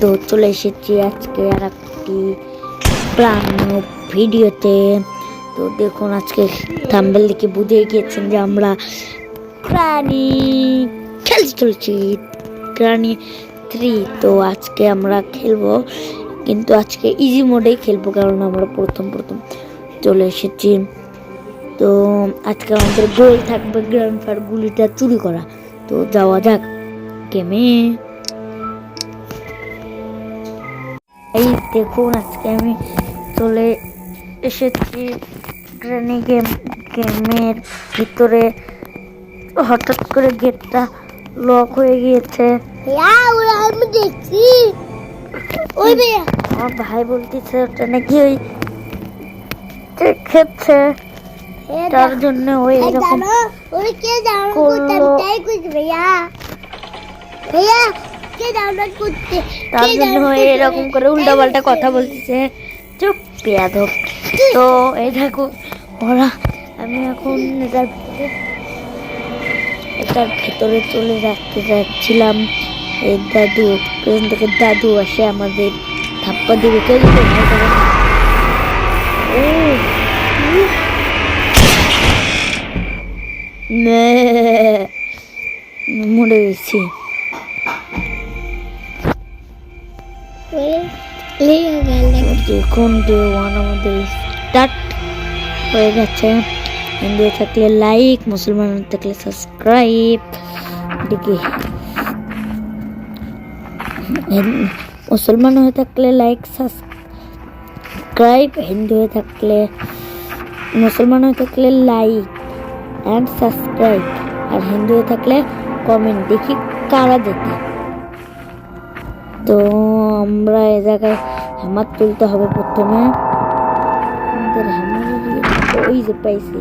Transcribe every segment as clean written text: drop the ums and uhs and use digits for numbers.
তো চলে এসেছি আজকে আর একটি প্রাণ ভিডিওতে। তো দেখুন, আজকে থাম্বনেল দেখে বুঝে গিয়েছেন যে আমরা প্রাণী খেলতে চলছি, প্রাণী 3। তো আজকে আমরা খেলবো, কিন্তু আজকে ইজি মোডেই খেলবো, কারণ আমরা প্রথম চলে এসেছি। তো আজকে আমাদের গোল থাকবে গ্র্যান্ডফার গুলিটা চুরি করা। তো যাওয়া যাক গেমে। এই দেখুন, আজকে আমি চলে এসেছি গ্র্যানি গেমের ভিতরে। হঠাৎ করে গেটটা লক হয়ে গিয়েছে। আমি দেখছি আমার ভাই বলতেছে ওটা নাকি ওই খেচ্ছে, তার জন্য ওই এরকম তার জন্য এরকম করে উল্টা পাল্টা কথা বলতেছে। চুপ বেয়াদব। তো এই দেখো ওরা, আমি এখন এটার ভেতরে চলে যাচ্ছিলাম। এই দাদু, পেছন থেকে দাদু আসে আমাদের ধাপ্পা দিবে। কেউ যদি মরে গেছি। দেখুন ডে 1 আমাদের স্টার্ট হয়ে গেছে। হিন্দু থাকলে লাইক, মুসলমান থাকলে সাবস্ক্রাইব। দেখি মুসলমান হয়ে থাকলে লাইক সাবস্ক্রাইব, হিন্দু হয়ে থাকলে মুসলমান হয়ে থাকলে লাইক অ্যান্ড সাবস্ক্রাইব, আর হিন্দু হয়ে থাকলে কমেন্ট। দেখি কারা যেতে। তো আমরা এ জায়গায় হ্যামার তুলতে হবে প্রথমে। আমাদের হ্যামার ওই যে পাইছি।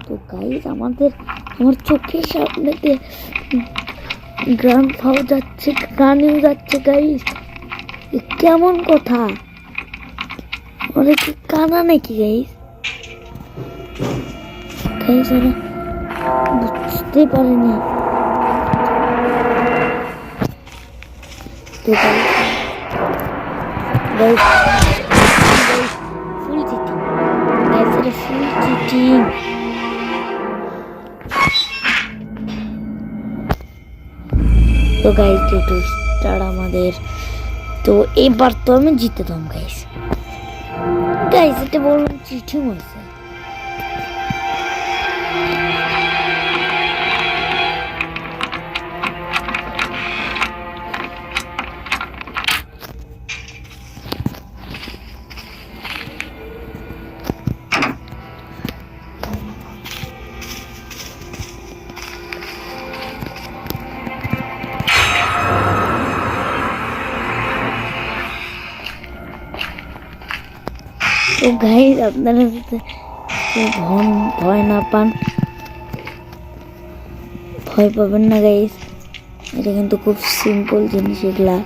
তো গাইস, আমার চোখের সামনে দিয়ে গ্রান্ডপাও যাচ্ছে, গানিও যাচ্ছে। গাইস কেমন কথা, ওরা কি কানা নাকি? গাইস ওরা বুঝতে পারেনি। তো ফুল চিটিং, গাইস এটা ফুল চিটিং। তো গাইস যেহেতু স্টার আমাদের, তো এবার তো আমি জিততাম। গাইস এটা বললাম চিটিং হয়েছে। তো গাইস আপনারা ভয় না পান, ভয় পাবেন না গাইস। এটা কিন্তু খুব সিম্পল জিনিস, এগুলা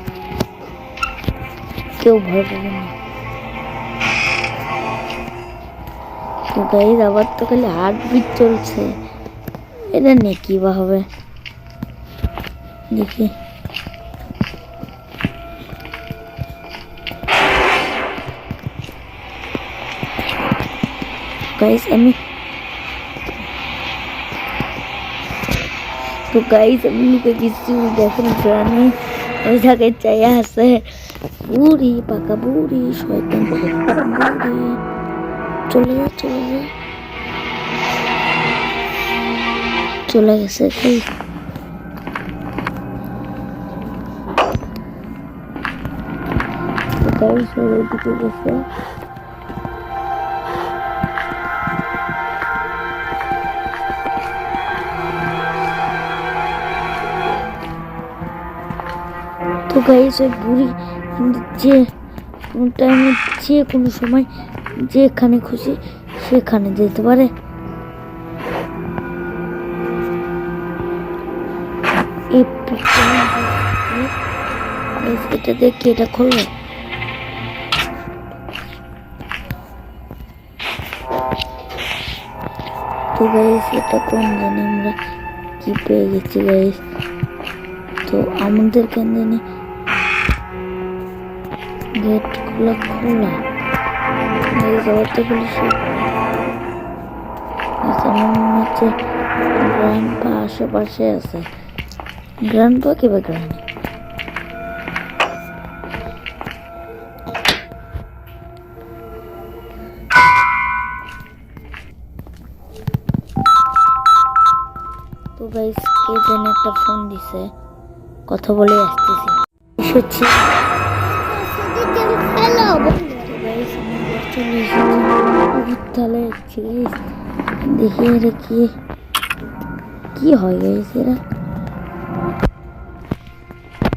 কেউ ভয় পাবেন না। তো গাইস আবার তো খালি হার্টবিট চলছে, এটা নিয়ে কি বা হবে দেখি। গাইস আমি লুকে গেছি। দেখেন প্রাণী ওই জায়গায় চাইয়া আছে। বুড়ি, পাকা বুড়ি, শয়তান বুড়ি। চলে গেছে। গাইস ওইদিকে গেছে। তো গাইস ওই বুড়ি যে কোনো টাইমে, যে কোনো সময়, যেখানে খুশি সেখানে যেতে পারে। এটা দেখি, এটা খোলো। গাইস এটা কোন জানি আমরা কি পেয়ে গেছি গাইস। তো আমাদের কেন জানি গেট খোলা খোলা যাওয়াতে পুলিশ আমার মনে হচ্ছে গ্রান্ড পা আশেপাশে আছে। গ্রান্ড পা কিবা গ্রানি তো গাইস কে যেন একটা ফোন দিছে, কথা বলে আসতেছি। হচ্ছে হ্যালো তো গাইস আমি ঘর চলে এসেছি। বহুত তাহলে গাইস দেখি এরা কি হয় গাইস এরা।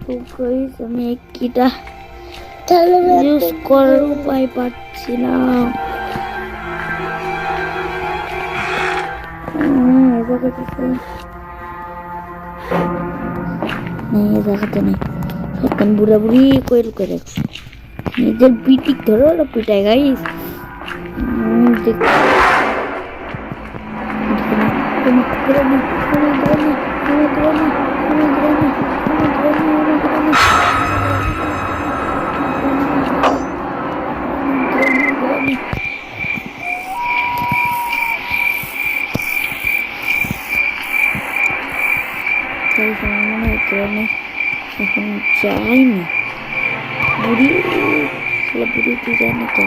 তো গাইস আমি এই কিটা ইউজ করার উপায় পাচ্ছি না। এই জায়গাতে নেই। সকাল বুড়া বুড়ি কই লুকে রাখছে নিজের পিটিক ধরো না পিটাই গাইস। এখন যাইনি বুড়ি বুড়ি তুই জানি কে